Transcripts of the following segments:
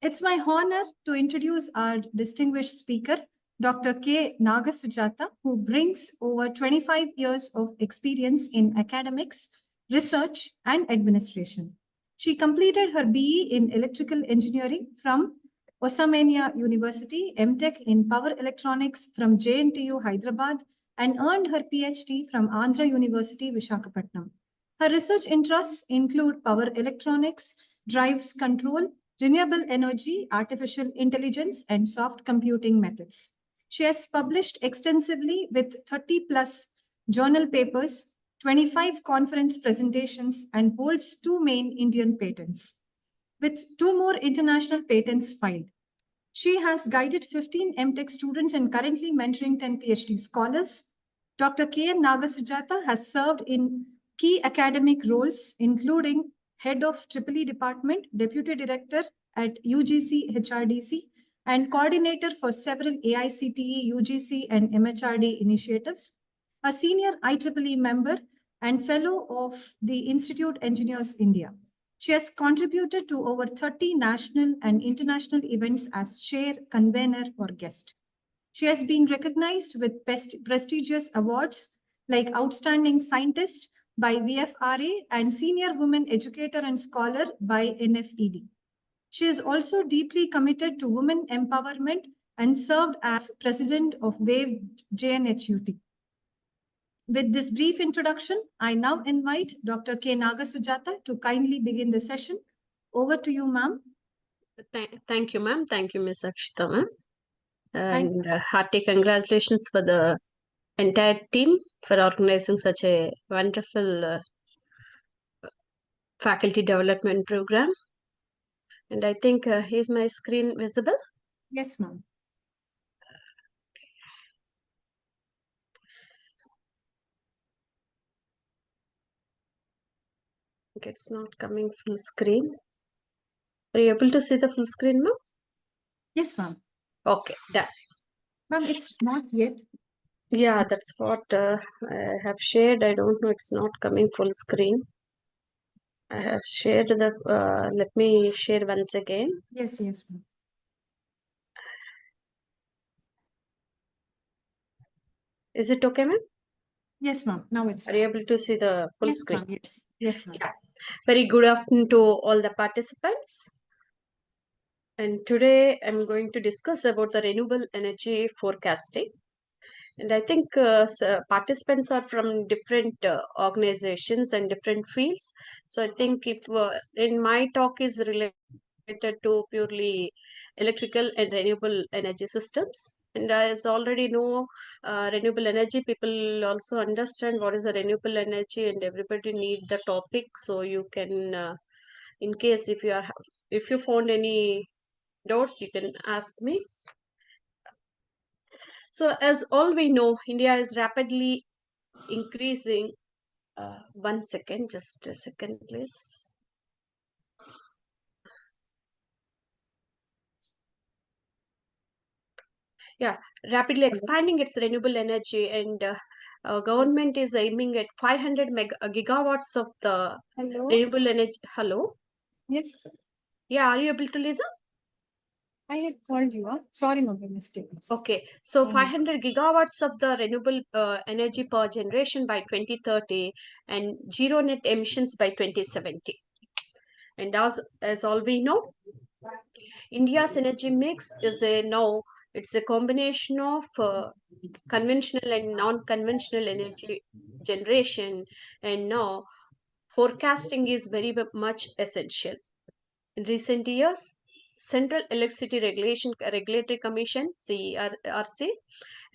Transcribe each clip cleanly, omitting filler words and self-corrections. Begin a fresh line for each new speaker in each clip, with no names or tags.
It's my honor to introduce our distinguished speaker, Dr. K. Nagasujata, who brings over 25 years of experience in academics, research, and administration. She completed her BE in Electrical Engineering from Osmania University, MTech in Power Electronics from JNTU Hyderabad, and earned her PhD from Andhra University, Visakhapatnam. Her research interests include power electronics, drives control, renewable energy, artificial intelligence, and soft computing methods. She has published extensively with 30 plus journal papers, 25 conference presentations, and holds 2 main Indian patents, with 2 more international patents filed. She has guided 15 MTech students and currently mentoring 10 PhD scholars. Dr. K.N. Nagasujata has served in key academic roles, including Head of EEE Department, Deputy Director at UGC HRDC, and Coordinator for several AICTE, UGC, and MHRD initiatives, a Senior IEEE member, and Fellow of the Institute Engineers India. She has contributed to over 30 national and international events as chair, convener, or guest. She has been recognized with prestigious awards like Outstanding Scientist by VFRA and Senior Women Educator and Scholar by NFED. She is also deeply committed to women empowerment and served as president of WAVE JNHUT. With this brief introduction, I now invite Dr. K. Nagasujata to kindly begin the session. Over to you, ma'am.
Thank you, ma'am. Thank you, Ms. Akshita, ma'am. And hearty congratulations for the entire team for organizing such a wonderful faculty development program. And I think, is my screen visible?
Yes, ma'am.
It's not coming full screen. Are you able to see the full screen, ma'am?
Yes, ma'am.
Okay, done.
Ma'am, it's not yet.
Yeah, that's what I have shared. I don't know, it's not coming full screen. I have shared the, let me share once again.
Yes, ma'am.
Is it okay, ma'am?
Yes, ma'am. Now it's.
Are you able to see the full
yes,
screen?
Ma'am. Yes, ma'am.
Yeah. Very good afternoon to all the participants. And today I'm going to discuss about the renewable energy forecasting. And I think participants are from different organizations and different fields. So I think if in my talk is related to purely electrical and renewable energy systems. And as already know, renewable energy, people also understand what is a renewable energy, and everybody need the topic. So you can, in case if you found any doubts, you can ask me. So as all we know, India is rapidly increasing. 1 second, just a second, please. Yeah, rapidly expanding its renewable energy, and government is aiming at 500 gigawatts of the renewable energy. Hello?
Yes.
Yeah, are you able to listen?
I had called you. Sorry, no mistake.
Okay, so 500 gigawatts of the renewable energy per generation by 2030 and zero net emissions by 2070. And as all we know, India's energy mix is it's a combination of conventional and non-conventional energy generation, and now forecasting is very much essential. In recent years, Central Electricity Regulatory Commission (CERC)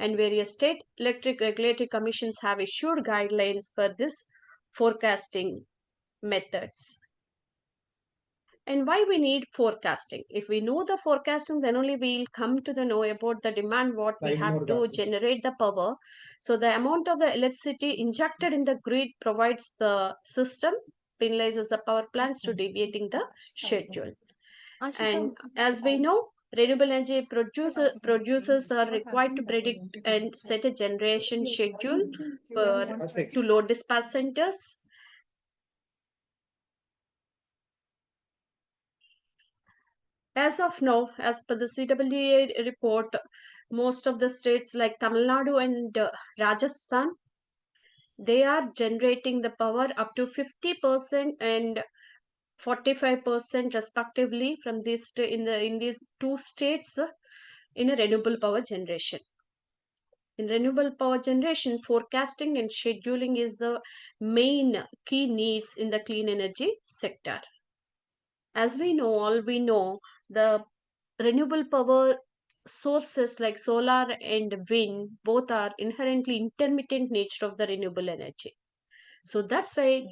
and various state electric regulatory commissions have issued guidelines for this forecasting methods. And why we need forecasting? If we know the forecasting, then only we'll come to the know about the demand, what we have to generate the power. So the amount of the electricity injected in the grid provides the system, penalizes the power plants to deviating the schedule. And as we know, renewable energy producers are required to predict and set a generation schedule to load dispatch centers. As of now, as per the CWA report, most of the states like Tamil Nadu and Rajasthan, they are generating the power up to 50% and 45% respectively from in these two states in a renewable power generation. In renewable power generation, forecasting and scheduling is the main key needs in the clean energy sector. As we know, all we know, the renewable power sources like solar and wind both are inherently intermittent nature of the renewable energy. So that's why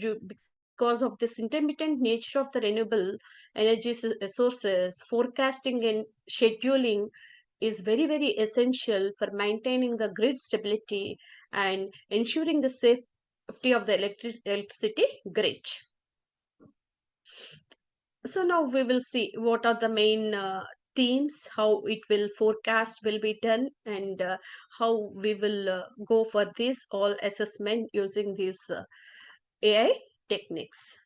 because of this intermittent nature of the renewable energy sources, forecasting and scheduling is very, very essential for maintaining the grid stability and ensuring the safety of the electricity grid. So now we will see what are the main themes, how it will forecast will be done, and how we will go for this all assessment using these AI techniques.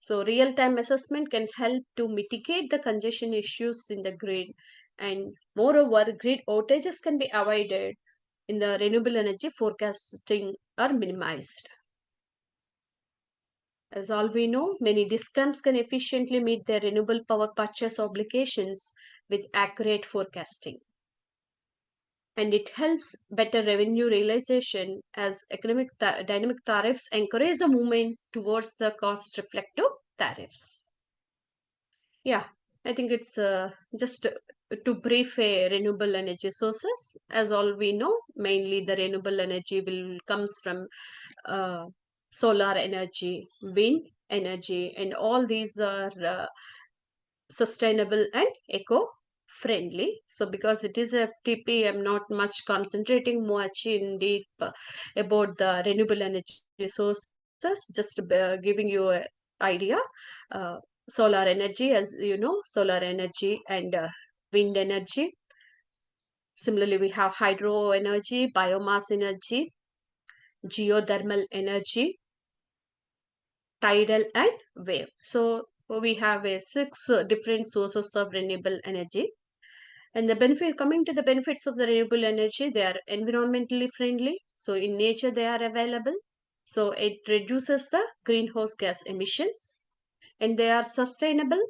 So real-time assessment can help to mitigate the congestion issues in the grid, and moreover, grid outages can be avoided in the renewable energy forecasting are minimized. As all we know, many DISCOMs can efficiently meet their renewable power purchase obligations with accurate forecasting. And it helps better revenue realization as economic dynamic tariffs encourage the movement towards the cost reflective tariffs. Yeah, I think it's just to brief a renewable energy sources. As all we know, mainly the renewable energy will comes from uh, solar energy, wind energy, and all these are sustainable and eco friendly. So because it is FTP, I'm not much concentrating much in deep about the renewable energy sources, just giving you an idea. uh, Solar energy, as you know, solar energy and wind energy. Similarly, we have hydro energy, biomass energy, geothermal energy, tidal and wave. So we have a six different sources of renewable energy. And the benefit, coming to the benefits of the renewable energy, they are environmentally friendly. So in nature they are available. So it reduces the greenhouse gas emissions, and they are sustainable,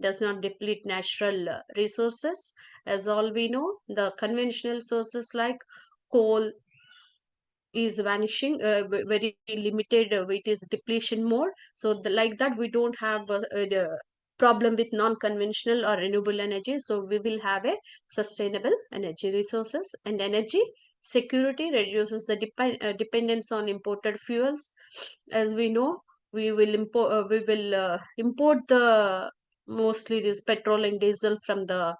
does not deplete natural resources. As all we know, the conventional sources like coal is vanishing, very limited, it is depletion mode. So like that, we don't have the problem with non-conventional or renewable energy. So we will have a sustainable energy resources, and energy security reduces the dependence on imported fuels. As we know, we will import the mostly this petrol and diesel from the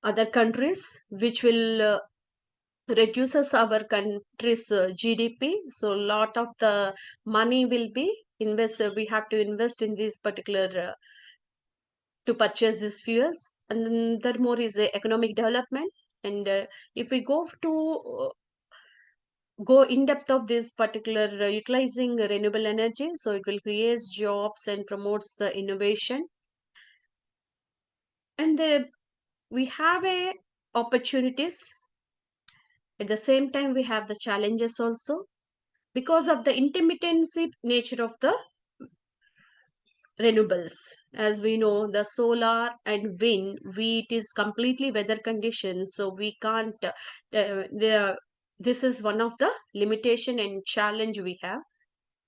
other countries, which will reduces our country's GDP. So lot of the money will be invest. We have to invest in these particular to purchase these fuels, and then furthermore is the economic development. And if we go in depth of this particular utilizing renewable energy, so it will create jobs and promotes the innovation. And we have a opportunities. At the same time, we have the challenges also because of the intermittency nature of the renewables. As we know, the solar and wind, it is completely weather conditions, so we can't this is one of the limitation and challenge we have.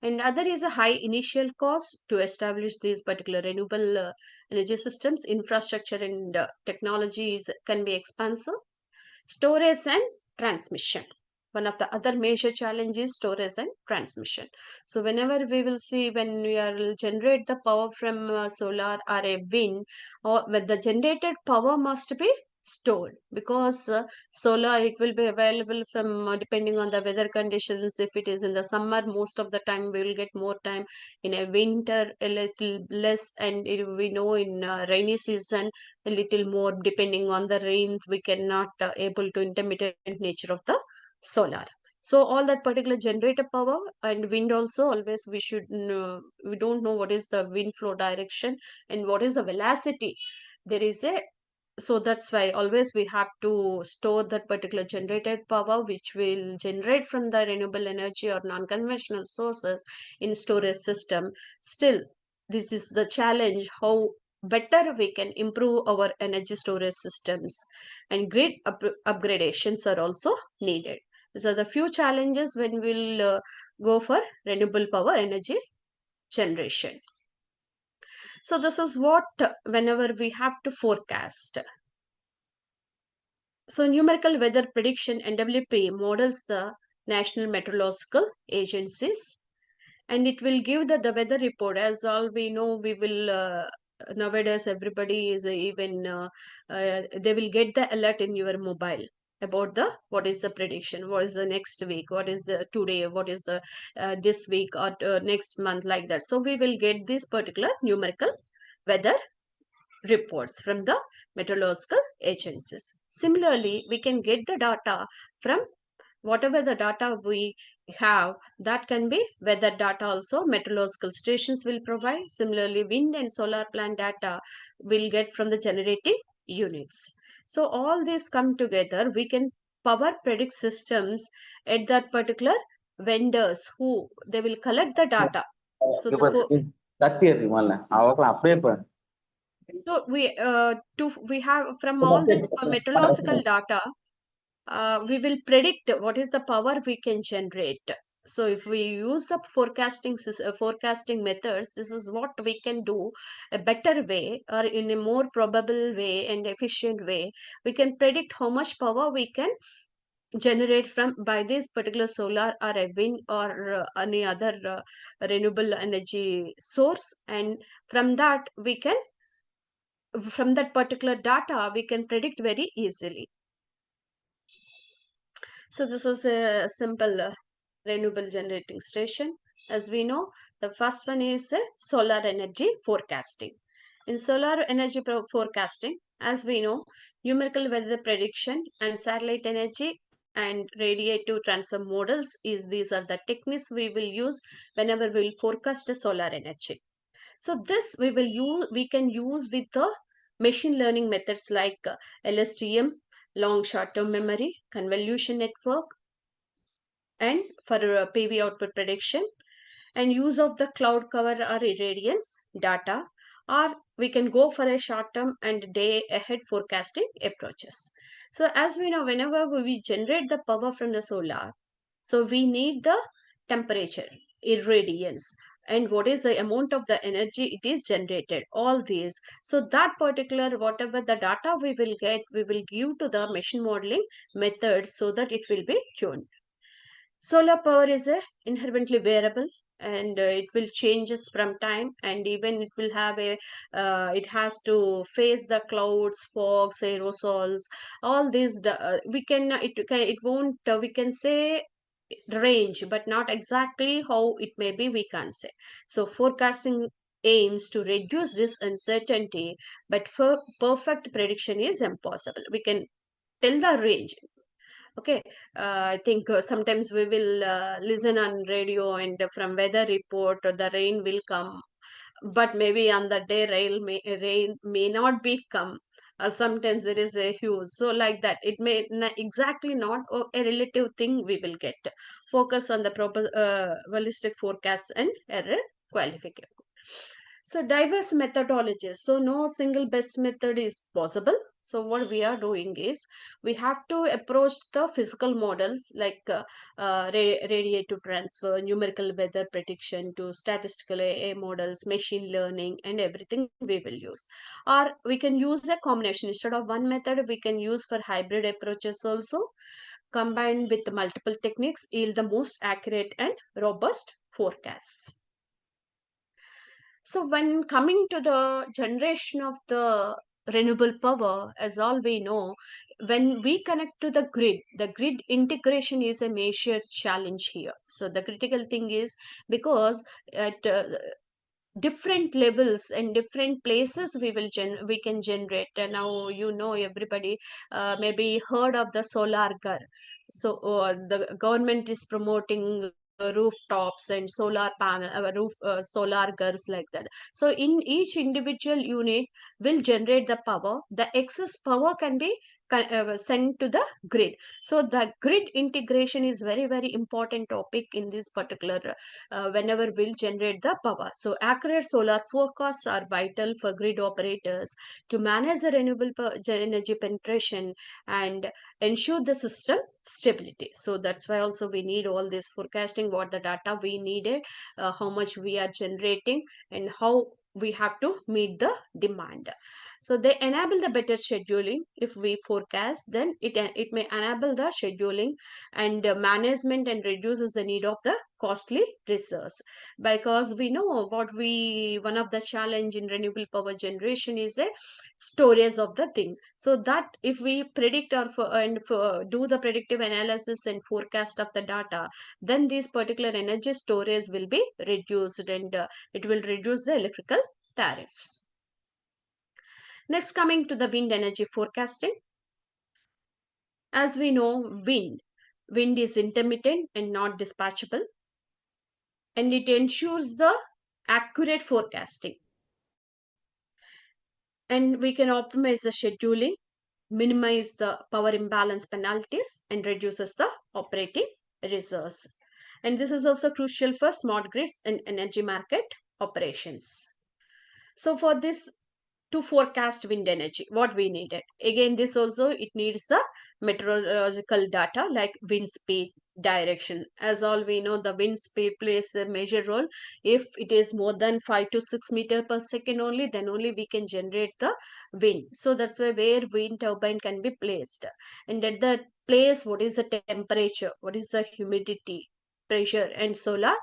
And other is a high initial cost to establish these particular renewable energy systems. Infrastructure and technologies can be expensive. Storage and transmission, one of the other major challenges, storage and transmission. So whenever we will see, when we are generate the power from solar or a wind, or when the generated power must be stored, because solar, it will be available from depending on the weather conditions. If it is in the summer, most of the time we will get more time. In a winter, a little less. And we know in rainy season, a little more. Depending on the rain, we cannot able to intermittent nature of the solar. So all that particular generator power and wind also, always we should know, we don't know what is the wind flow direction and what is the velocity there is a, so that's why always we have to store that particular generated power which will generate from the renewable energy or non-conventional sources in storage system. Still, this is the challenge, how better we can improve our energy storage systems, and grid upgradations are also needed. These are the few challenges when we'll go for renewable power energy generation. So this is what whenever we have to forecast. So numerical weather prediction, NWP, models the National Meteorological Agencies, and it will give the weather report. As all we know, we will nowadays everybody is even they will get the alert in your mobile about the what is the prediction, what is the next week, what is the today, what is the this week or next month, like that. So we will get this particular numerical weather reports from the meteorological agencies. Similarly, we can get the data from whatever the data we have, that can be weather data also, meteorological stations will provide. Similarly, wind and solar plant data will get from the generating units. So all these come together, we can power predict systems at that particular vendors who they will collect the data. So
கத்தி இருக்கு முதல்ல அவக்கலாம் அப்படியே
so we have from all this meteorological data, we will predict what is the power we can generate. So if we use the forecasting methods, this is what we can do a better way or in a more probable way and efficient way. We can predict how much power we can generate from by this particular solar or a wind or any other renewable energy source, and from that we can, from that particular data we can predict very easily. So this is a simple renewable generating station. As we know, the first one is solar energy forecasting. In solar energy forecasting, as we know, numerical weather prediction and satellite energy and radiative transfer models is these are the techniques we will use whenever we will forecast a solar energy. So this we can use with the machine learning methods like LSTM, long short-term memory, convolution network, and for PV output prediction, and use of the cloud cover or irradiance data, or we can go for a short-term and day ahead forecasting approaches. So as we know, whenever we generate the power from the solar, so we need the temperature, irradiance, and what is the amount of the energy it is generated, all these. So that particular whatever the data we will get, we will give to the machine modeling method so that it will be tuned. Solar power is inherently variable, and it will changes from time, and even it will have a it has to face the clouds, fogs, aerosols, all these it won't we can say range, but not exactly how it may be, we can't say. So forecasting aims to reduce this uncertainty, but for perfect prediction is impossible. We can tell the range. Okay, I think sometimes we will listen on radio and from weather report the rain will come, but maybe on the day rain may not be come, or sometimes there is a huge. So like that, it may exactly not a relative thing we will get. Focus on the proper holistic forecast and error qualification. So diverse methodologies. So no single best method is possible. So what we are doing is we have to approach the physical models like radiative transfer, numerical weather prediction to statistical AI models, machine learning, and everything we will use. Or we can use a combination. Instead of one method, we can use for hybrid approaches also. Combined with multiple techniques, yield the most accurate and robust forecasts. So when coming to the generation of the renewable power, as all we know, when we connect to the grid integration is a major challenge here. So the critical thing is because at different levels and different places we can generate. And now you know everybody maybe heard of the solar car. So the government is promoting rooftops and solar panel, solar girls like that. So in each individual unit will generate the power. The excess power can be sent to the grid. So the grid integration is very important topic in this particular whenever we'll generate the power. So accurate solar forecasts are vital for grid operators to manage the renewable energy penetration and ensure the system stability. So that's why also we need all this forecasting, what the data we needed, how much we are generating, and how we have to meet the demand. So they enable the better scheduling. If we forecast, then it may enable the scheduling and management and reduces the need of the costly resource. Because we know what we one of the challenge in renewable power generation is a storage of the thing. So that if we predict do the predictive analysis and forecast of the data, then this particular energy storage will be reduced, and it will reduce the electrical tariffs. Next, coming to the wind energy forecasting. As we know, wind is intermittent and not dispatchable, and it ensures the accurate forecasting. And we can optimize the scheduling, minimize the power imbalance penalties, and reduces the operating reserves. And this is also crucial for smart grids and energy market operations. So for this, to forecast wind energy, what we needed, again this also it needs the meteorological data like wind speed, direction. As all we know, the wind speed plays a major role. If it is more than 5 to 6 meter per second only, then only we can generate the wind. So that's where wind turbine can be placed. And at the place, what is the temperature, what is the humidity, pressure, and solar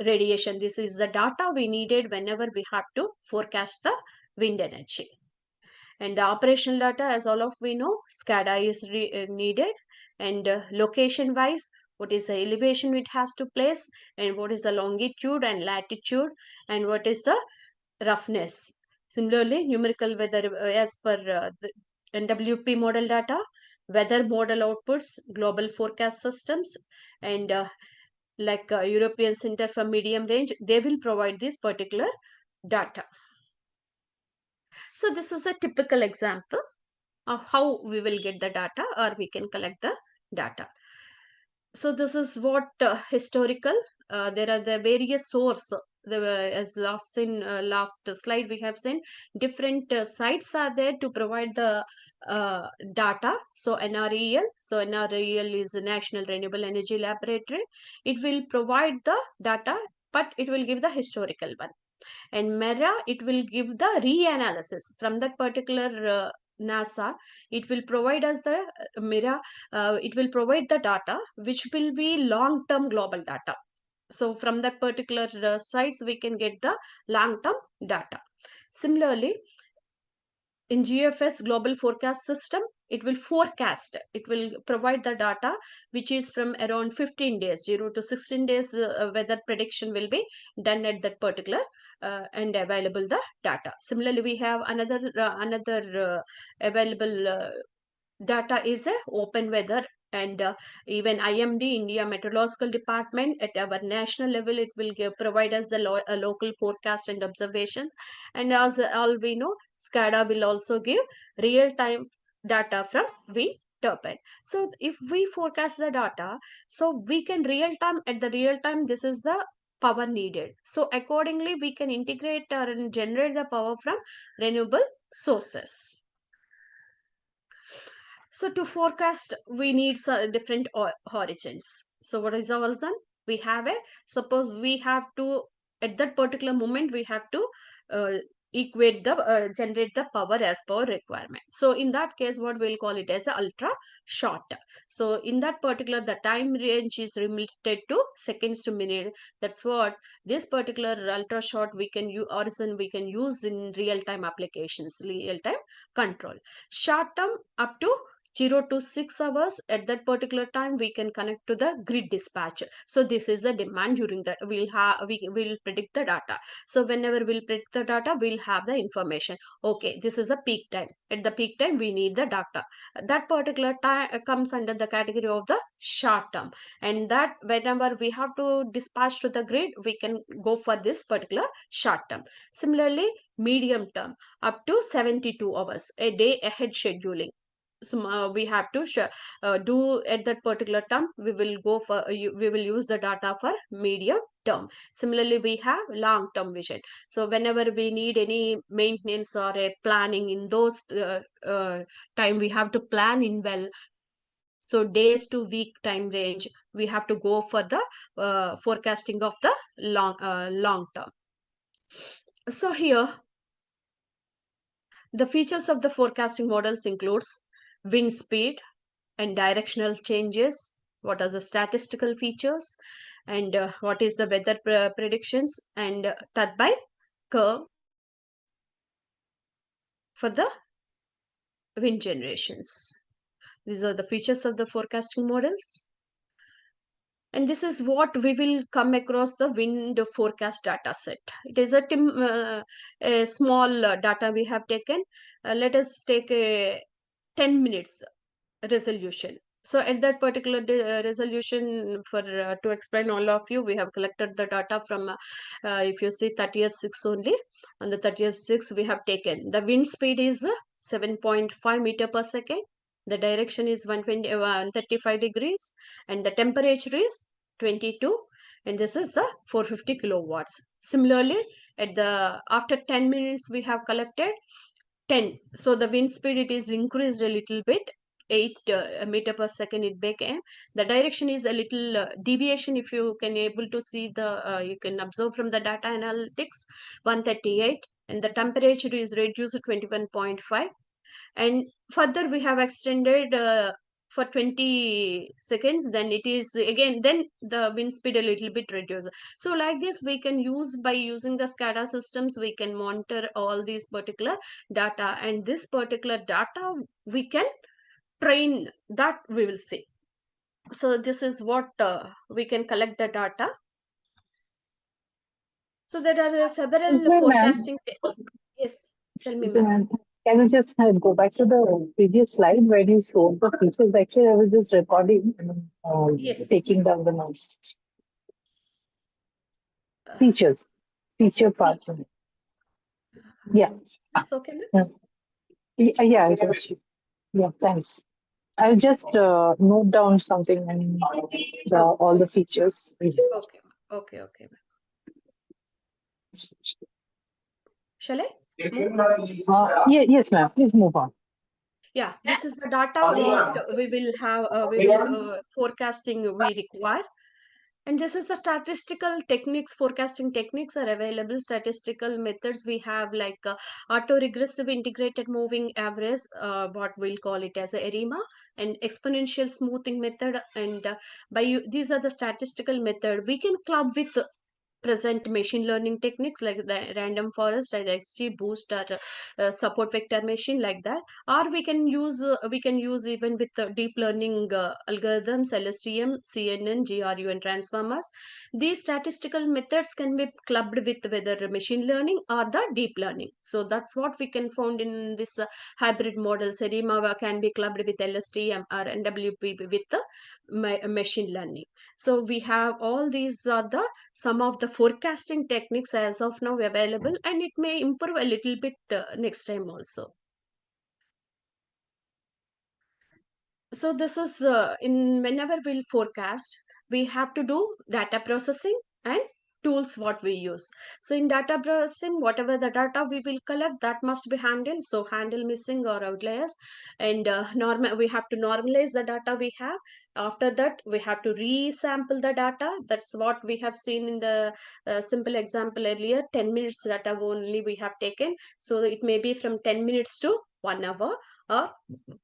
radiation. This is the data we needed whenever we have to forecast the wind energy. And the operational data, as all of we know, SCADA is needed. And location wise, what is the elevation it has to place, and what is the longitude and latitude, and what is the roughness. Similarly, numerical weather as per the NWP model data, weather model outputs, global forecast systems, and like European Center for Medium Range, they will provide this particular data. So this is a typical example of how we will get the data, or we can collect the data. So this is what historical. There are the various source. As last slide we have seen, different sites are there to provide the data. So NREL is the National Renewable Energy Laboratory. It will provide the data, but it will give the historical one. And MERA, it will give the reanalysis from that particular NASA. It will provide us the MERA, it will provide the data which will be long-term global data. So from that particular sites, we can get the long-term data. Similarly, in GFS global forecast system, it will forecast, it will provide the data which is from around 15 days, 0 to 16 days weather prediction will be done at that particular and available the data. Similarly, we have another available data is a open weather, and even IMD, India Meteorological Department, at our national level, it will provide us the local forecast and observations. And as all we know, SCADA will also give real-time data from wind turbine. So if we forecast the data, so we can at the real time, this is the power needed. So accordingly, we can integrate or generate the power from renewable sources. So to forecast, we need different horizons. So what is the horizon? We have suppose we have to, at that particular moment, we have to generate the power as per requirement. So in that case, what we'll call it as a ultra short. So in that particular, the time range is limited to seconds to minute. That's what this particular ultra short horizon we can use in real time applications, real time control. Short term up to 0 to 6 hours, at that particular time we can connect to the grid dispatch. So this is the demand during that we will predict the data. So whenever we'll predict the data, we'll have the information. Okay, this is a peak time. At the peak time, we need the data. That particular time comes under the category of the short term, and that whenever we have to dispatch to the grid, we can go for this particular short term. Similarly, medium term, up to 72 hours, a day ahead scheduling. So we have to do at that particular term, we will go for we will use the data for medium term. Similarly, we have long term vision. So whenever we need any maintenance or a planning in those time, we have to plan in well. So days to week time range, we have to go for the forecasting of the long term. So here the features of the forecasting models includes wind speed and directional changes. What are the statistical features, and what is the weather predictions, and turbine curve for the wind generations. These are the features of the forecasting models. And this is what we will come across the wind forecast data set. It is a small data we have taken. Let us take a 10 minutes resolution. So at that particular resolution, for to explain all of you, we have collected the data from if you see 30th 6 only. On the 30th 6 we have taken the wind speed is 7.5 meter per second, the direction is 135 degrees, and the temperature is 22, and this is the 450 kilowatts. Similarly, at the after 10 minutes we have collected 10. So the wind speed, it is increased a little bit, 8 meter per second it became. The direction is a little deviation, if you can able to see the you can observe from the data analytics, 138, and the temperature is reduced to 21.5. And further we have extended for 20 seconds, then it is again, then the wind speed a little bit reduced. So like this we can use, by using the SCADA systems, we can monitor all these particular data, and this particular data we can train, that we will see. So this is what we can collect the data. So there are several
Excuse me, ma'am.
forecasting yes, tell me,
Excuse me,
ma'am.
ma'am. Can we just go back to the previous slide where you showed the features? Actually, I was just recording,
Yes.
taking down the notes. Features, feature part. Yeah.
It's okay, ma'am?
Yeah, it was. Yeah, thanks. I'll just note down something and all the features.
Okay, okay, okay, ma'am. Shall I?
Yes, ma'am. Please move on.
Yeah, this is the data what we will have, we will forecasting we require. And this is the statistical techniques, forecasting techniques are available. Statistical methods we have like auto-regressive integrated moving average, what we'll call it as a ARIMA, and exponential smoothing method. And these are the statistical method. We can club with present machine learning techniques like the random forest, like XGBoost, or support vector machine, like that. Or we can use even with deep learning algorithms, LSTM, CNN, GRU, and transformers. These statistical methods can be clubbed with whether machine learning or the deep learning. So that's what we can found in this hybrid model. SERIMA can be clubbed with LSTM or NWP with the machine learning. So we have all these are the some of the forecasting techniques as of now available, and it may improve a little bit next time also. So this is in whenever we'll forecast, we have to do data processing and tools what we use. So in data processing, whatever the data we will collect, that must be handled. So handle missing or outliers, and we have to normalize the data we have. After that, we have to resample the data. That's what we have seen in the simple example earlier. 10 minutes data only we have taken. So it may be from 10 minutes to 1 hour, or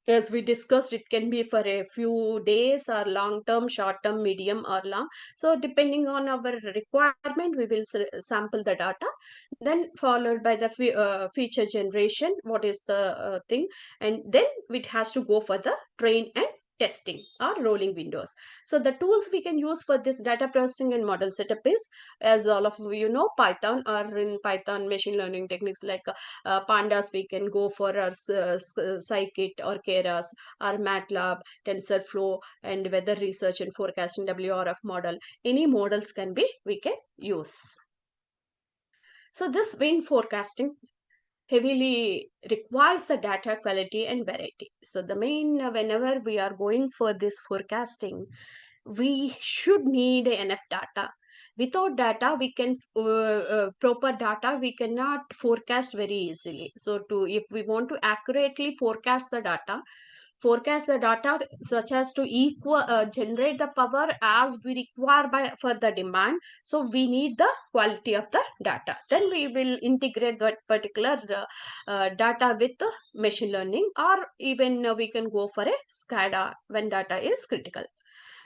as we discussed, it can be for a few days, or long term, short term, medium, or long. So depending on our requirement, we will sample the data, then followed by the feature generation, what is the thing, and then it has to go for the train and testing or rolling windows. So the tools we can use for this data processing and model setup is, as all of you know, Python, or in Python machine learning techniques like pandas, we can go for our scikit or keras, or MATLAB, TensorFlow, and weather research and forecasting WRF model. Any models can be, we can use. So this wind forecasting heavily requires the data quality and variety. So the main, whenever we are going for this forecasting, we should need enough data. Without data, we can proper data, we cannot forecast very easily. So if we want to accurately forecast the data such as to generate the power as we require for the demand, so we need the quality of the data. Then we will integrate that particular data with the machine learning, or even we can go for a SCADA when data is critical.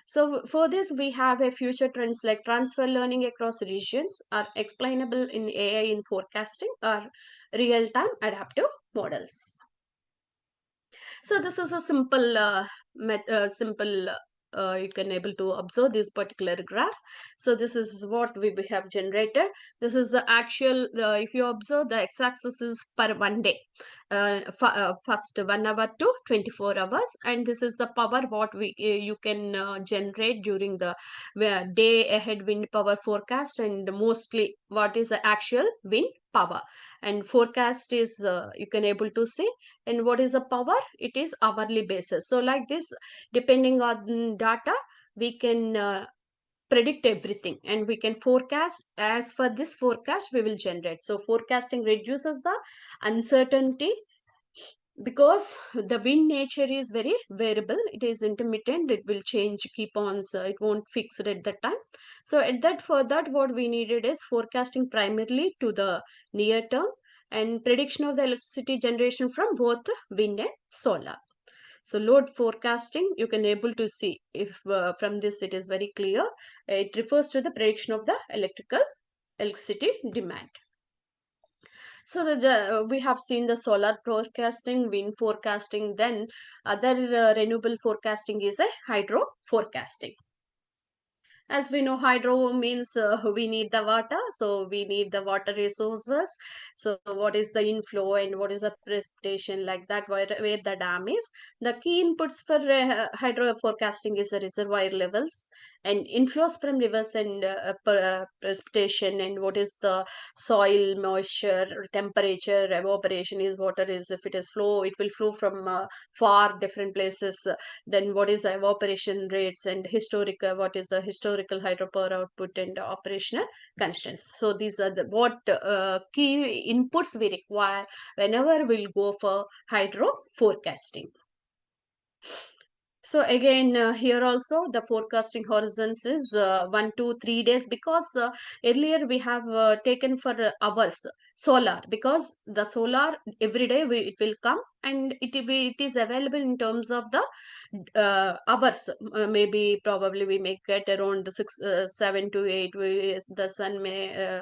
So for this, we have a future trends like transfer learning across regions, are explainable in AI in forecasting, or real-time adaptive models. So this is a simple you can able to observe this particular graph. So this is what we have generated. This is the actual, if you observe, the x-axis is per 1 day, first 1 hour to 24 hours, and this is the power what we you can generate during the day ahead wind power forecast, and mostly what is the actual wind power, and forecast is you can able to see, and what is the power, it is hourly basis. So like this, depending on data, we can predict everything, and we can forecast. As for this forecast, we will generate. So forecasting reduces the uncertainty, because the wind nature is very variable, it is intermittent, it will change, keep on, so it won't fix it at that time. So at that, for that, what we needed is forecasting primarily to the near term, and prediction of the electricity generation from both wind and solar. So load forecasting, you can able to see, if from this it is very clear, it refers to the prediction of the electricity demand. So we have seen the solar forecasting, wind forecasting, then other renewable forecasting is a hydro forecasting. As we know, hydro means we need the water, so we need the water resources. So what is the inflow and what is the precipitation, like that, where the dam is. The key inputs for hydro forecasting is the reservoir levels and inflows from rivers, and precipitation, and what is the soil moisture, temperature, evaporation is water is, if it is flow, it will flow from far different places. Then what is the evaporation rates, and what is the historical hydropower output, and operational constraints. So these are the what key inputs we require whenever we'll go for hydro forecasting. So again, here also the forecasting horizons is 1 to 3 days, because earlier we have taken for hours solar, because the solar every day it will come, and it is available in terms of the hours. Maybe probably we may get around 7 to 8. The sun may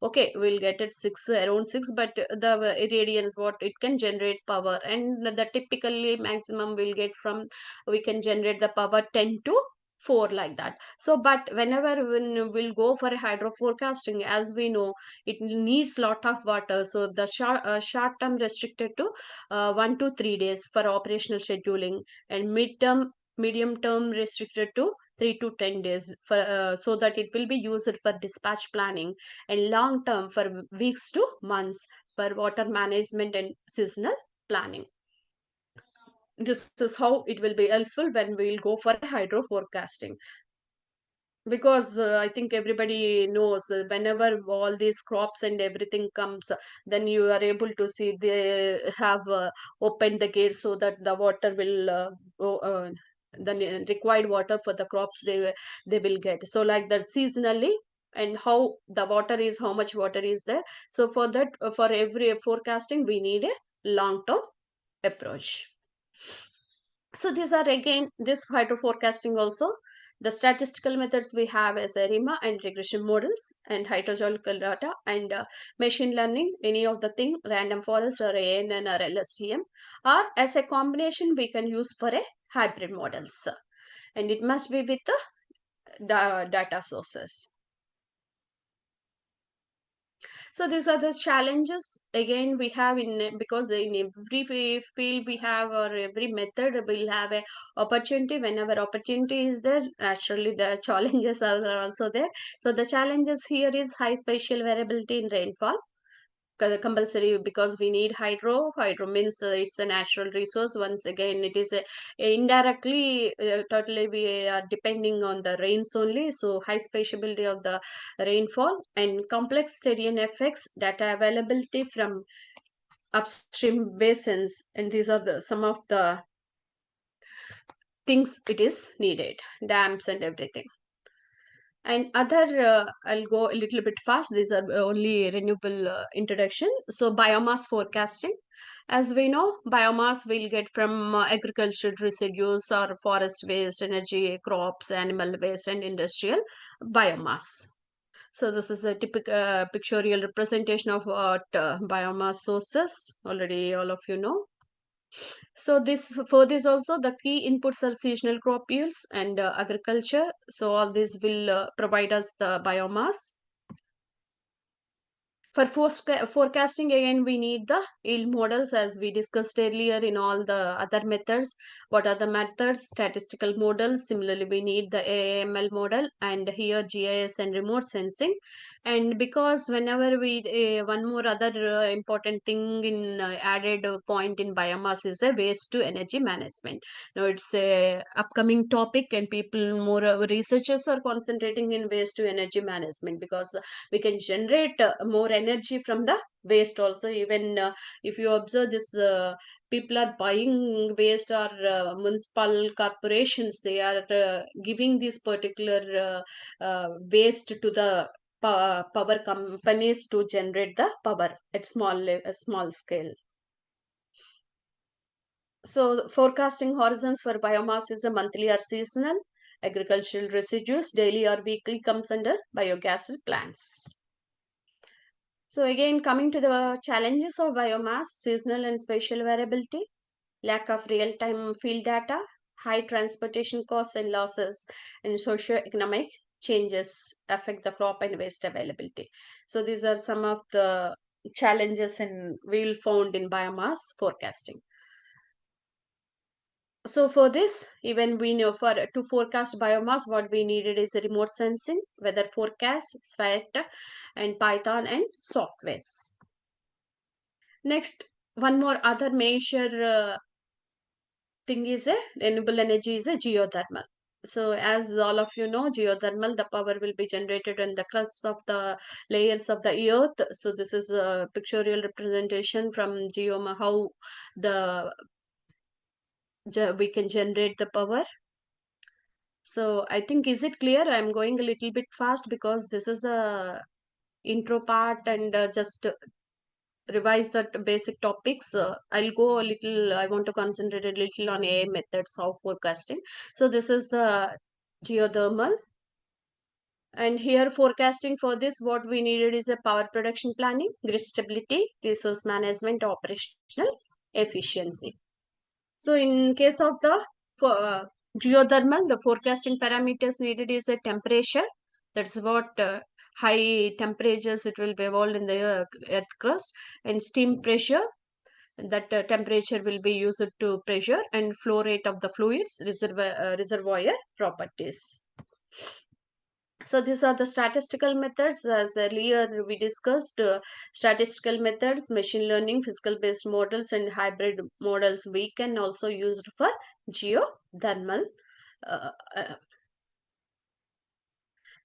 okay, we'll get it around 6, but the irradiance what it can generate power, and the typically maximum we'll get from, we can generate the power 10 to 4, like that. So but when we'll go for a hydro forecasting, as we know, it needs lot of water, so the short term restricted to 1 to 3 days for operational scheduling, and medium term restricted to 3 to 10 days for so that it will be used for dispatch planning, and long term for weeks to months for water management and seasonal planning. This is how it will be helpful when we will go for hydro forecasting, because I think everybody knows, whenever all these crops and everything comes, then you are able to see they have opened the gate, so that the water will go, the required water for the crops they will get. So like that seasonally, and how the water is, how much water is there. So for that, for every forecasting, we need a long term approach. So these are again this hydro forecasting also. The statistical methods we have as ARIMA and regression models and hydrogeological data and machine learning, any of the thing, random forest or ANN or LSTM, or as a combination we can use for a hybrid models. And it must be with the data sources. So these are the challenges again we have in, because in every field we have, or every method we'll have a opportunity. Whenever opportunity is there, naturally the challenges are also there. So the challenges here is high spatial variability in rainfall, compulsory, because we need hydro. Hydro means it's a natural resource. Once again, it is indirectly, totally we are depending on the rains only. So high spatiality of the rainfall and complex terrain effects, data availability from upstream basins, and these are some of the things it is needed, dams and everything. And other, I'll go a little bit fast. These are only renewable introduction. So biomass forecasting. As we know, biomass we'll get from agricultural residues or forest waste, energy, crops, animal waste, and industrial biomass. So this is a typical pictorial representation of what biomass sources. Already all of you know. So for this also the key inputs are seasonal crop yields and agriculture. So all this will provide us the biomass. For forecasting, again, we need the yield models as we discussed earlier in all the other methods. What are the methods? Statistical models. Similarly, we need the AML model, and here GIS and remote sensing. And because whenever we, one more other important thing in added point in biomass is a waste to energy management. Now it's a upcoming topic, and people, more researchers are concentrating in waste to energy management, because we can generate more energy from the waste also. Even if you observe this, people are buying waste, or municipal corporations, they are giving this particular waste to the power companies to generate the power at small scale. So forecasting horizons for biomass is a monthly or seasonal. Agricultural residues, daily or weekly, comes under biogas plants. So again, coming to the challenges of biomass, seasonal and spatial variability, lack of real-time field data, high transportation costs and losses, and socio-economic changes affect the crop and waste availability. So these are some of the challenges and we'll found in biomass forecasting. So for this, even we know for to forecast biomass, what we needed is a remote sensing, weather forecast, SWAT, and Python and softwares. Next, one more other major thing is a renewable energy is a geothermal. So as all of you know, geothermal, the power will be generated in the crust of the layers of the earth. So this is a pictorial representation from geoma, how the we can generate the power. So I think, is it clear? I'm going a little bit fast because this is a intro part, and just revise that basic topics. I'll go a little, I want to concentrate a little on AI methods of forecasting. So this is the geothermal. And here forecasting for this, what we needed is a power production planning, grid stability, resource management, operational efficiency. So in case of the geothermal, the forecasting parameters needed is a temperature. That's what high temperatures it will be evolved in the earth crust, and steam pressure. That temperature will be used to pressure, and flow rate of the fluids, reservoir properties. So these are the statistical methods. As earlier we discussed, statistical methods, machine learning, physical based models, and hybrid models we can also use for geothermal. Uh, uh,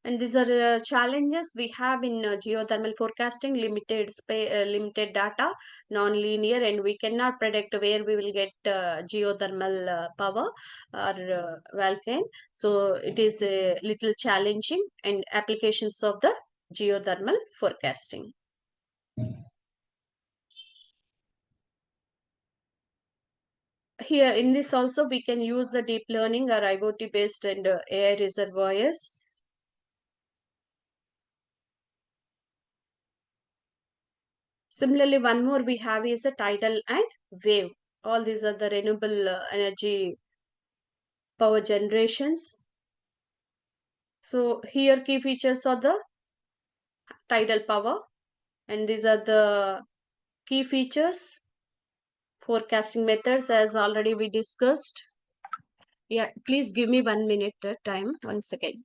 and these are challenges we have in geothermal forecasting: limited data, non-linear, and we cannot predict where we will get geothermal power or volcano. So it is a little challenging, and applications of the geothermal forecasting. here in this also we can use the deep learning or IoT based and AI reservoirs. Similarly, one more we have is a tidal and wave. All these are the renewable energy power generations. So here key features are the tidal power, and these are the key features. Forecasting methods as already we discussed. Yeah, please give me 1 minute time, 1 second.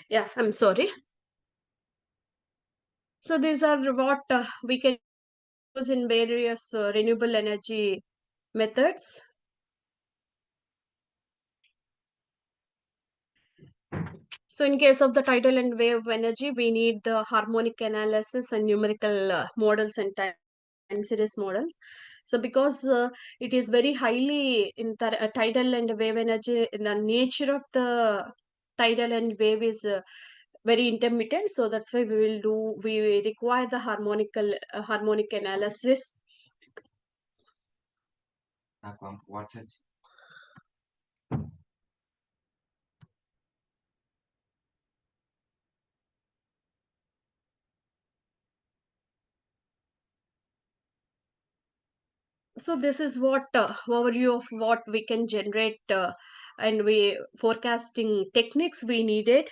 Yeah, I'm sorry. So these are what we can use in various renewable energy methods. So in case of the tidal and wave energy, we need the harmonic analysis and numerical models and time series models. So because it is very highly in tidal and wave energy, the nature of the tidal and wave is very intermittent. So that's why we require the harmonic analysis.
What's it?
So this is what overview of what we can generate and we forecasting techniques we needed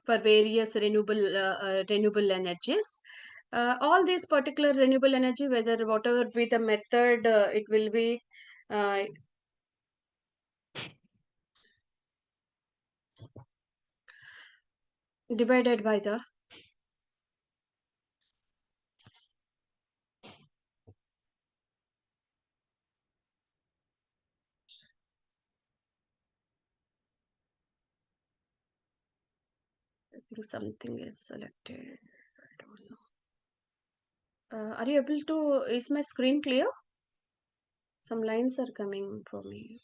for various renewable energies. All these particular renewable energy, whether whatever be the method, it will be uh, divided by the I think something is selected. I don't know. Are you able to? Is my screen clear? Some lines are coming for me.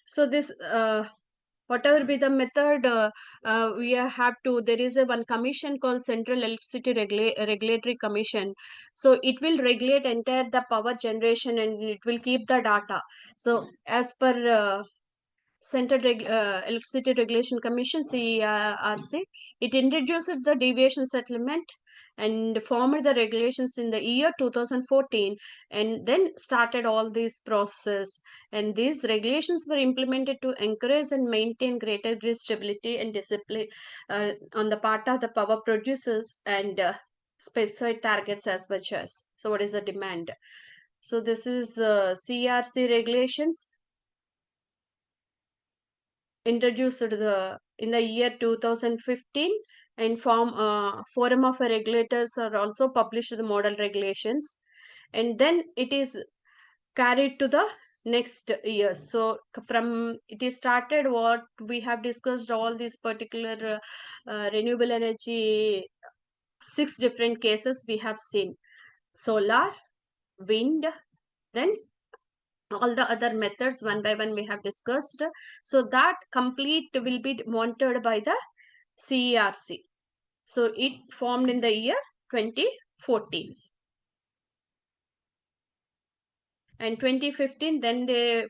So this whatever be the method, we have to, there is a one commission called Central Electricity Regulatory Commission. So it will regulate entire the power generation and it will keep the data. So as per Central Electricity Regulation Commission, CERC. It introduced the deviation settlement and formed the regulations in the year 2014, and then started all this process. And these regulations were implemented to encourage and maintain greater grid stability and discipline on the part of the power producers, and specified targets as much as. So what is the demand? So this is CERC regulations introduced in the year 2015, and forum of regulators are also published the model regulations, and then it is carried to the next year. So from it is started what we have discussed, all these particular renewable energy, 6 different cases we have seen: solar, wind, then all the other methods one by one we have discussed. So that complete will be monitored by the CERC. So it formed in the year 2014. And 2015, then they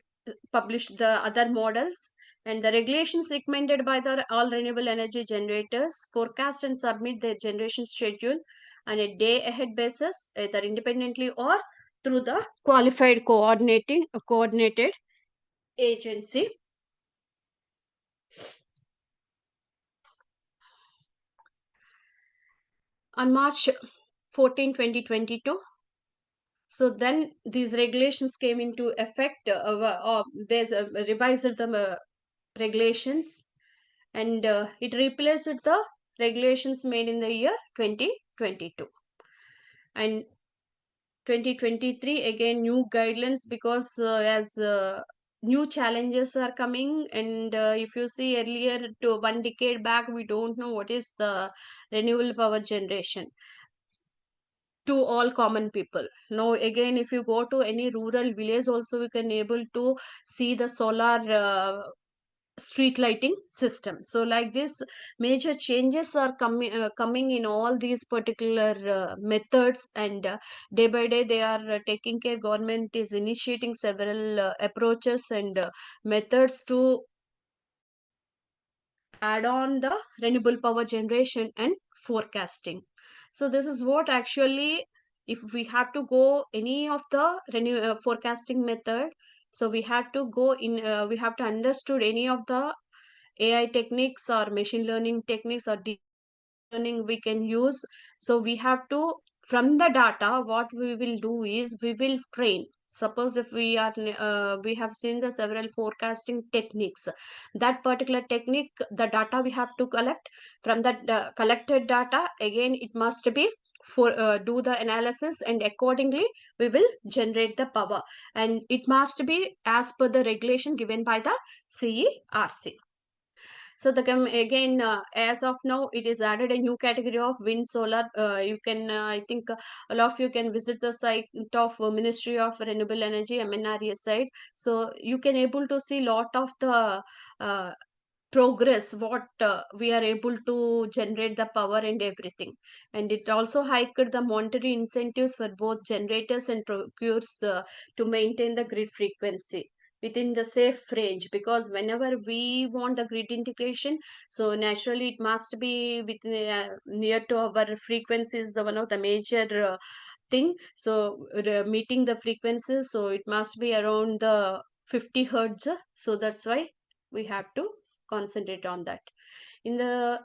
published the other models, and the regulations recommended by the all renewable energy generators forecast and submit their generation schedule on a day ahead basis, either independently or through the qualified coordinated agency. On March 14, 2022, so then these regulations came into effect. There's revised the regulations, and it replaced the regulations made in the year 2022. And 2023, again new guidelines, because as new challenges are coming, and if you see earlier to 1 decade back, we don't know what is the renewable power generation to all common people. Now again, if you go to any rural village also, we can able to see the solar street lighting system. So like this, major changes are coming in all these particular methods, and day by day they are taking care. Government is initiating several approaches and methods to add on the renewable power generation and forecasting. So this is what actually, if we have to go any of the forecasting method, so we have to go in, we have to understood any of the AI techniques or machine learning techniques or deep learning we can use. So we have to, from the data, what we will do is we will train. Suppose if we are we have seen the several forecasting techniques, that particular technique, the data we have to collect. From that collected data, again it must be for do the analysis, and accordingly we will generate the power, and it must be as per the regulation given by the CERC. So the again, as of now, it is added a new category of wind solar. You can, I think, all of you can visit the site of Ministry of Renewable Energy (MNRE) site. So you can able to see lot of the progress what we are able to generate the power and everything. And it also hiked the monetary incentives for both generators and procurers to maintain the grid frequency within the safe range, because whenever we want the grid integration, so naturally it must be within near to our frequencies, the one of the major thing. So meeting the frequencies, so it must be around the 50 hertz. So that's why we have to concentrate on that. In the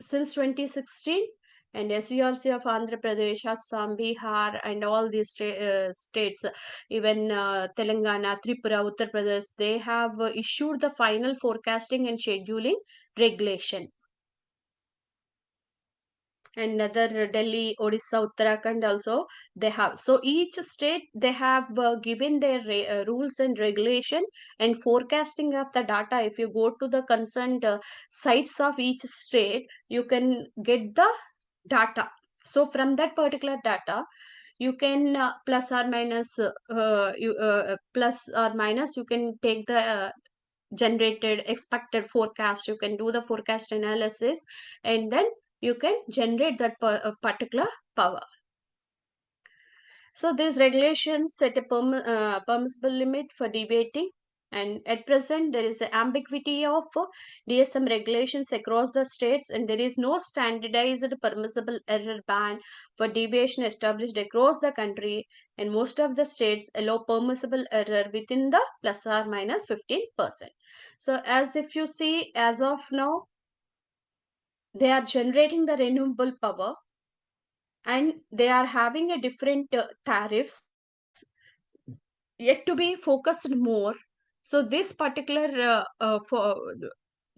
since 2016, and SERC of Andhra Pradesh, Assam, Bihar, and all these states, even Telangana, Tripura, Uttar Pradesh, they have issued the final forecasting and scheduling regulation. And other Delhi, Odisha, Uttarakhand also they have. So each state they have given their rules and regulation and forecasting of the data. If you go to the concerned sites of each state, you can get the data. So from that particular data, you can plus or minus you can take the generated expected forecast. You can do the forecast analysis, and then you can generate that particular power. So these regulations set a permissible limit for deviating And at present, there is an ambiguity of DSM regulations across the states, and there is no standardized permissible error band for deviation established across the country. And most of the states allow permissible error within the plus or minus 15%. So, as if you see, as of now, they are generating the renewable power and they are having a different tariffs yet to be focused more. So this particular for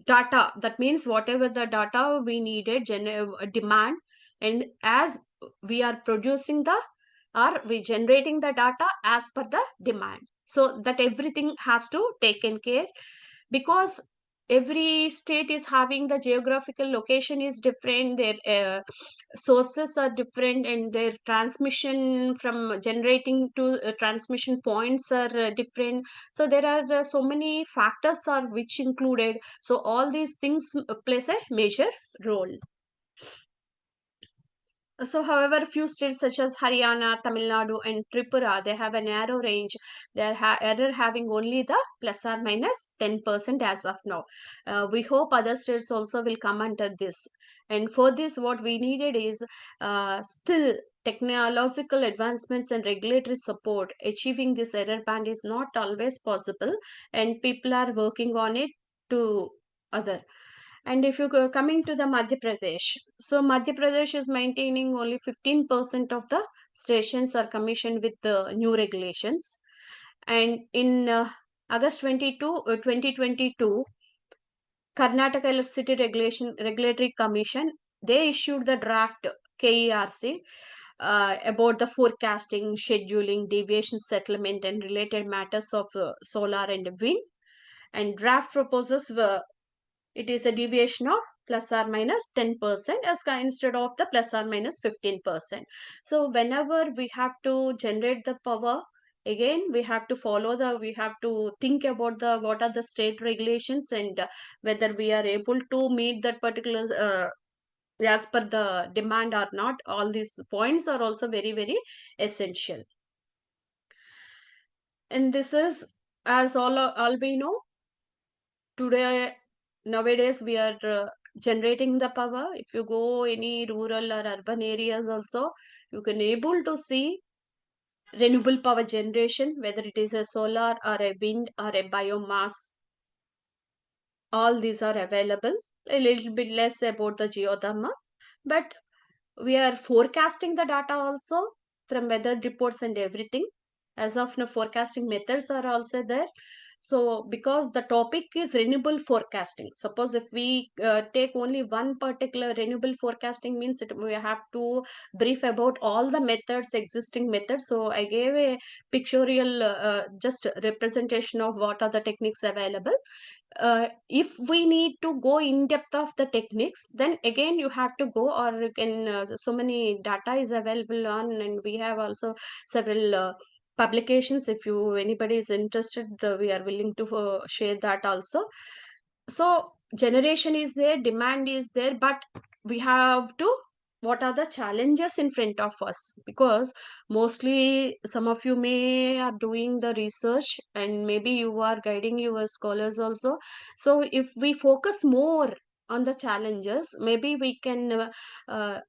data, that means whatever the data we needed demand, and as we are producing the or we generating the data as per the demand, so that everything has to taken care, because every state is having the geographical location is different, their sources are different, and their transmission from generating to transmission points are different. So there are so many factors are which included, so all these things plays a major role. So, however, few states such as Haryana, Tamil Nadu, and Tripura, they have a narrow range. They are error having only the plus or minus 10% as of now. We hope other states also will come under this. And for this, what we needed is still technological advancements and regulatory support. Achieving this error band is not always possible, and people are working on it to other. And if you go coming to the Madhya Pradesh, so Madhya Pradesh is maintaining only 15% of the stations are commissioned with the new regulations. And in August 2022, Karnataka Electricity Regulatory Commission, they issued the draft KERC about the forecasting, scheduling, deviation settlement, and related matters of solar and wind. And draft proposals were, it is a deviation of plus or minus 10% as instead of the plus or minus 15%. So whenever we have to generate the power, again we have to we have to think about the what are the state regulations, and whether we are able to meet that particular as per the demand or not. All these points are also very essential. And this is, as all we know, today nowadays we are generating the power. If you go any rural or urban areas also, you can able to see renewable power generation, whether it is a solar or a wind or a biomass. All these are available. A little bit less about the geothermal, but we are forecasting the data also from weather reports and everything. As of now, forecasting methods are also there. So because the topic is renewable forecasting, suppose if we take only one particular renewable forecasting, means we have to brief about all the methods, existing methods. So I gave a pictorial just representation of what are the techniques available. If we need to go in depth of the techniques, then again you have to go, or you can so many data is available on, and we have also several publications. If you anybody is interested, we are willing to share that also. So generation is there, demand is there, but we have to, what are the challenges in front of us? Because mostly some of you may are doing the research, and maybe you are guiding your scholars also. So if we focus more on the challenges, maybe we can uh,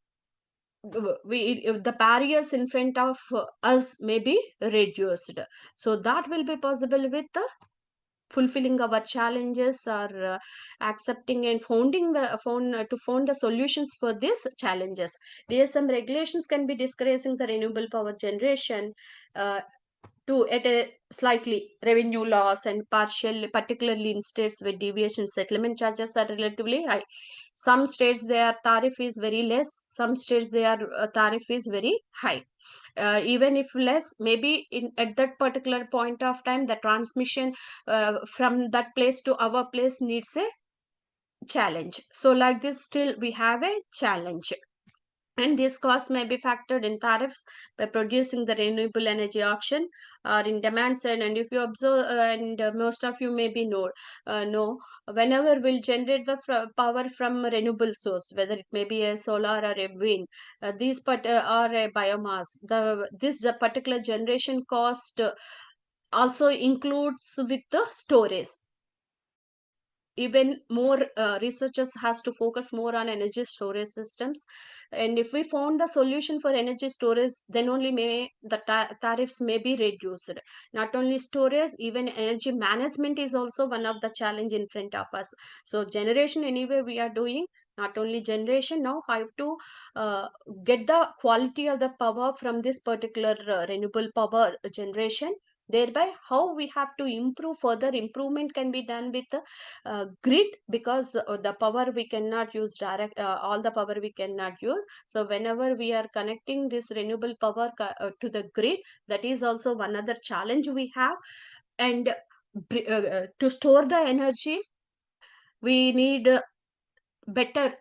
the barriers in front of us may be reduced. So that will be possible with the fulfilling our challenges, or accepting and to found the solutions for these challenges. DSM regulations can be discouraging the renewable power generation uh, to at a slightly revenue loss, and particularly in states where deviation settlement charges are relatively high. Some states their tariff is very less, some states their tariff is very high. Even if less, maybe in at that particular point of time, the transmission from that place to our place needs a challenge. So like this, still we have a challenge. And this cost may be factored in tariffs by producing the renewable energy auction or in demand side. And if you observe, and most of you maybe know, whenever we'll generate the power from a renewable source, whether it may be a solar or a wind, or a biomass, this particular generation cost also includes with the storage. Even more researchers has to focus more on energy storage systems, and if we found the solution for energy storage, then only may the tariffs may be reduced. Not only storage, even energy management is also one of the challenge in front of us. So generation, anyway, we are doing not only generation, now have to uh, get the quality of the power from this particular renewable power generation. Thereby, how we have to improve, further improvement can be done with the grid, because the power we cannot use direct, all the power we cannot use. So whenever we are connecting this renewable power to the grid, that is also one other challenge we have. And to store the energy, we need better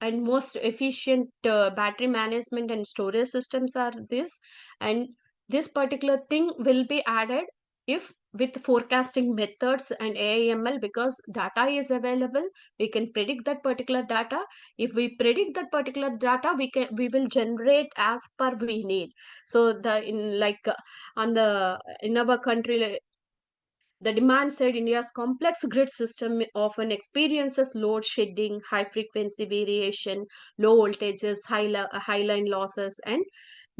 and most efficient battery management and storage systems are this. And this particular thing will be added if with forecasting methods and AIML, because data is available, we can predict that particular data. If we predict that particular data, we will generate as per we need. So the in like on the in our country, the demand side, India's complex grid system often experiences load shedding, high frequency variation, low voltages, high line losses, and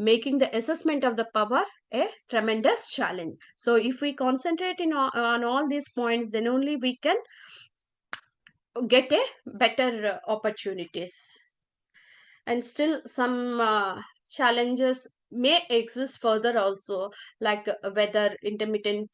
making the assessment of the power a tremendous challenge. So, if we concentrate on all these points, then only we can get a better opportunities. And still, some challenges may exist further also, like weather intermittent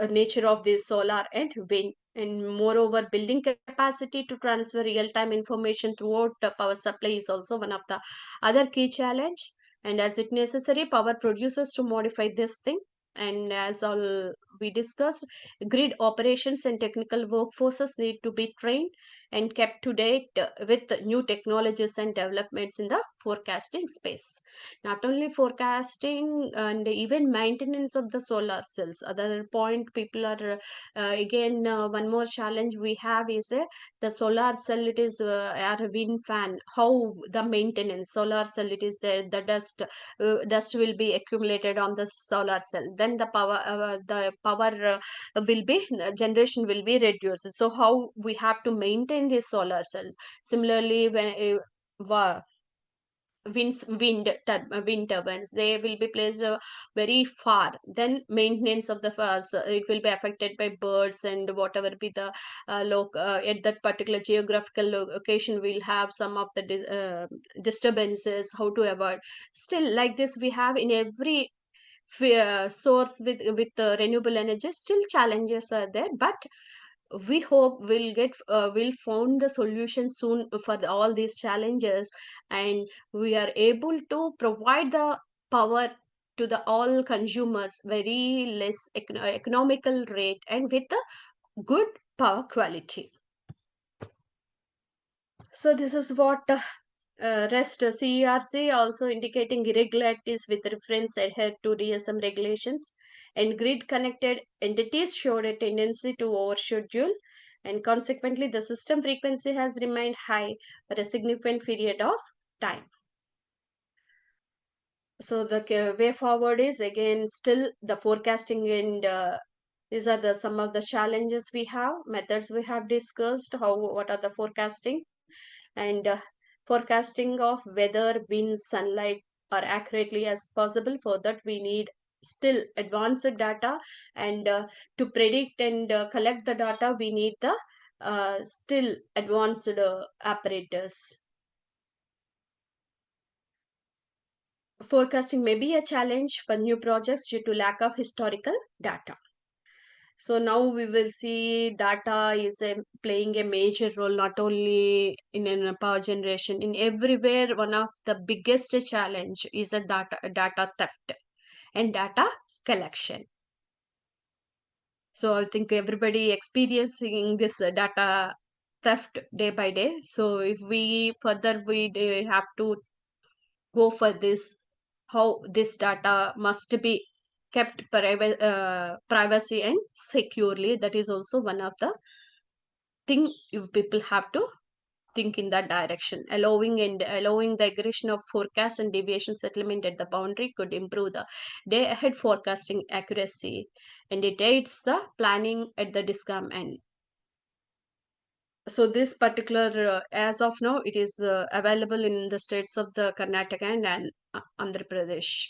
nature of this solar and wind, and moreover building capacity to transfer real-time information throughout the power supply is also one of the other key challenge. And as it necessary, power producers to modify this thing. And as all we discussed, grid operations and technical workforces need to be trained and kept to date with new technologies and developments in the forecasting space. Not only forecasting, and even maintenance of the solar cells. Other point people are again, one more challenge we have is the solar cell, it is our wind fan, how the maintenance solar cell, it is there, the dust will be accumulated on the solar cell, then the power will be generation will be reduced. So how we have to maintain these solar cells. Similarly, when wind turbines, they will be placed very far, then maintenance of the first, it will be affected by birds and whatever be the at that particular geographical location, we'll have some of the disturbances, how to avoid. Still, like this, we have in every source with renewable energy, still challenges are there, but we hope we'll find the solution soon for all these challenges, and we are able to provide the power to the all consumers very less economical rate and with a good power quality. So this is what rest CERC also indicating irregularities with reference adhere to DSM regulations, and grid connected entities showed a tendency to overschedule, and consequently the system frequency has remained high for a significant period of time. So the way forward is again still the forecasting, and these are the some of the challenges we have, methods we have discussed, what are the forecasting, and forecasting of weather, wind, sunlight are accurately as possible. For that, we need still advanced data, and to predict and collect the data, we need the still advanced apparatus. Forecasting may be a challenge for new projects due to lack of historical data. So now we will see data is playing a major role, not only in power generation, in everywhere. One of the biggest challenge is a data theft and data collection. So I think everybody experiencing this data theft day by day. So if we further we have to go for this, how this data must be kept privacy and securely, that is also one of the thing you people have to think in that direction. Allowing the aggregation of forecast and deviation settlement at the boundary could improve the day ahead forecasting accuracy, and it aids the planning at the DISCOM end. So this particular, as of now, it is available in the states of the Karnataka and Andhra Pradesh.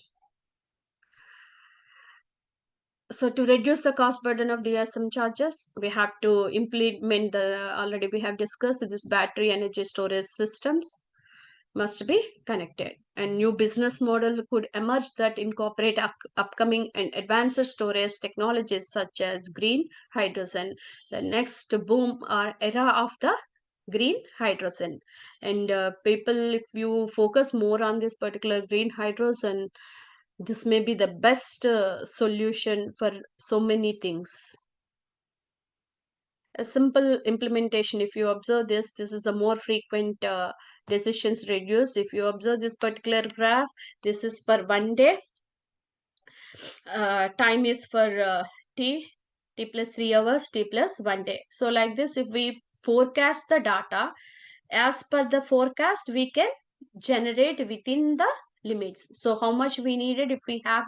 So to reduce the cost burden of DSM charges, we have to implement already we have discussed this battery energy storage systems must be connected, and new business model could emerge that incorporate upcoming and advanced storage technologies such as green hydrogen, the next boom or era of the green hydrogen. And people, if you focus more on this particular green hydrogen, this may be the best solution for so many things. A simple implementation, if you observe this is the more frequent decisions reduced. If you observe this particular graph, this is for 1 day, time is for t plus 3 hours, t plus 1 day. So like this, if we forecast the data as per the forecast, we can generate within the limits. So how much we needed, if we have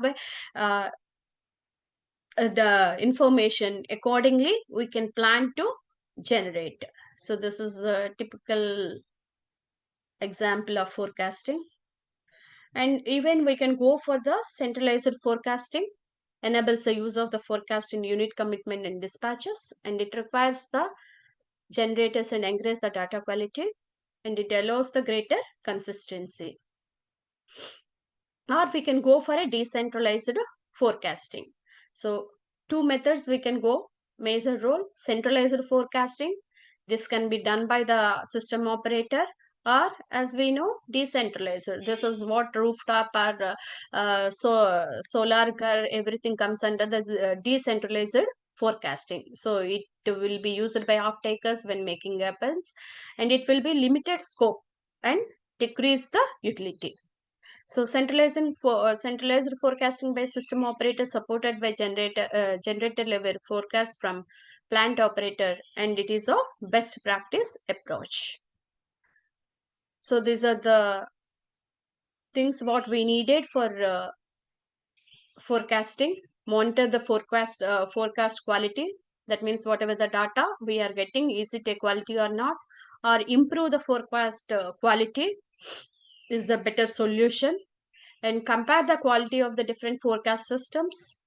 the information accordingly, we can plan to generate. So this is a typical example of forecasting. And even we can go for the centralized forecasting, enables the use of the forecasting unit commitment and dispatches, and it requires the generators and encourage the data quality, and it allows the greater consistency. Or we can go for a decentralized forecasting. So two methods we can go. Major role, centralized forecasting. This can be done by the system operator, or as we know, decentralized. This is what rooftop or solar car, everything comes under the decentralized forecasting. So it will be used by off-takers when making happens, and it will be limited scope and decrease the utility. So centralized forecasting by system operator supported by generator level forecast from plant operator, and it is of best practice approach. So these are the things what we needed for forecasting. Monitor the forecast quality. That means whatever the data we are getting, is it a quality or not, or improve the forecast quality is the better solution. And compare the quality of the different forecast systems.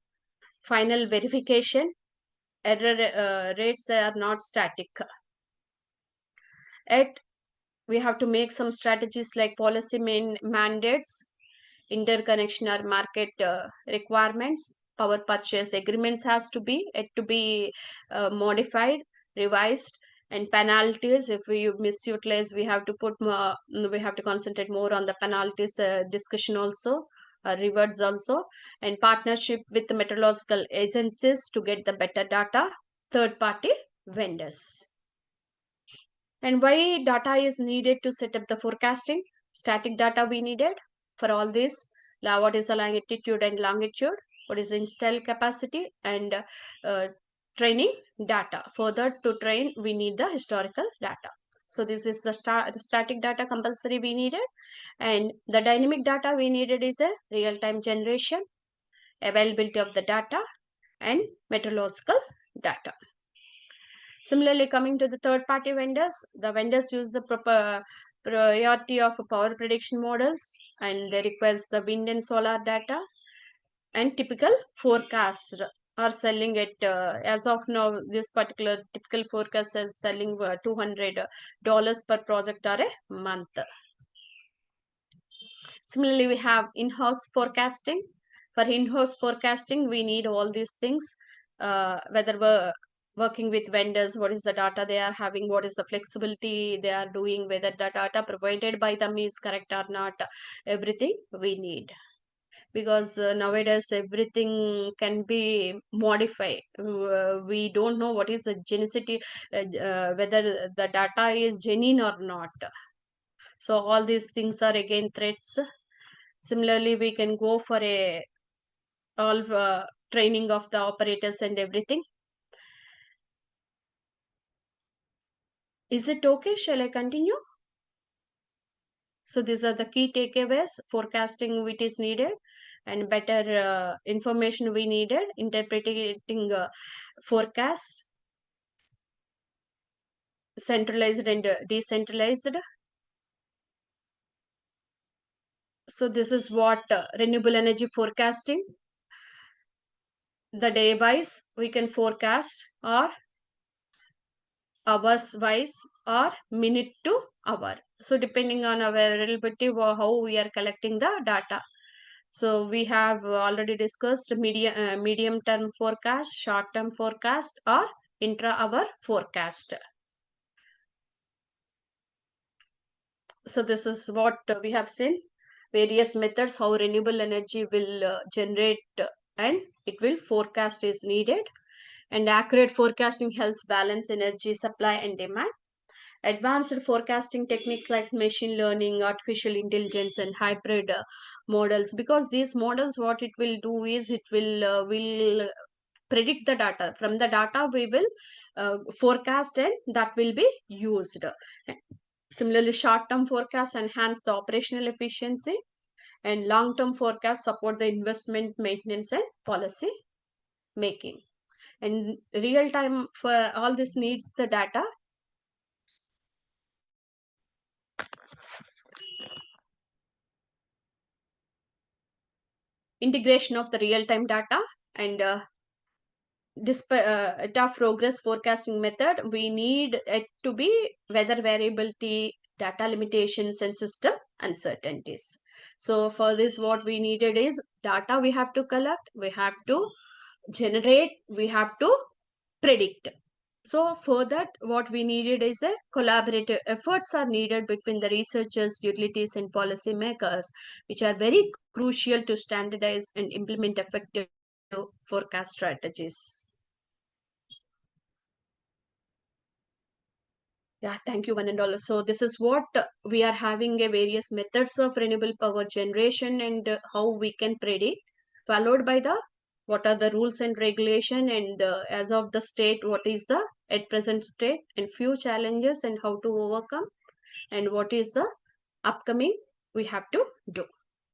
Final verification, error rates are not static. Yet we have to make some strategies like policy mandates, interconnection or market requirements, power purchase agreements has to be modified, revised, and penalties. If we misutilize, we have to concentrate more on the penalties discussion also, rewards also, and partnership with the meteorological agencies to get the better data, third party vendors. And why data is needed to set up the forecasting? Static data we needed for all this. What is the latitude and longitude? What is the install capacity and training data? Further, to train, we need the historical data. So this is the static data compulsory we needed. And the dynamic data we needed is a real-time generation, availability of the data, and meteorological data. Similarly, coming to the third-party vendors, the vendors use the proper priority of power prediction models, and they request the wind and solar data, and typical forecasts are selling at as of now, this particular typical forecast is selling $200 per project or a month. Similarly, we have in-house forecasting. For in-house forecasting, we need all these things, whether we're working with vendors, what is the data they are having, what is the flexibility they are doing, whether the data provided by them is correct or not, everything we need. Because nowadays everything can be modified. We don't know what is the genicity, whether the data is genuine or not. So all these things are again threats. Similarly, we can go for all training of the operators and everything. Is it okay? Shall I continue? So these are the key takeaways. Forecasting which is needed and better information we needed, interpreting forecasts, centralized and decentralized. So this is what renewable energy forecasting. The day wise we can forecast, or hours wise, or minute to hour. So depending on our availability or how we are collecting the data. So we have already discussed medium term forecast, short term forecast, or intra-hour forecast. So this is what we have seen, various methods how renewable energy will generate and it will forecast is needed. And accurate forecasting helps balance energy supply and demand. Advanced forecasting techniques like machine learning, artificial intelligence, and hybrid models, because these models what it will do is it will predict the data. From the data we will forecast and that will be used. Similarly, short-term forecasts enhance the operational efficiency, and long-term forecasts support the investment, maintenance, and policy making. And real time for all this needs the data. Integration of the real-time data and tough progress forecasting method, we need it to be weather variability, data limitations, and system uncertainties. So for this what we needed is data we have to collect, we have to generate, we have to predict. So for that what we needed is a collaborative efforts are needed between the researchers, utilities, and policymakers, which are very crucial to standardize and implement effective forecast strategies. Yeah, thank you, one and all. So this is what we are having a various methods of renewable power generation and how we can predict, followed by the what are the rules and regulation, and as of the state what is the at present state, and few challenges and how to overcome, and what is the upcoming we have to do.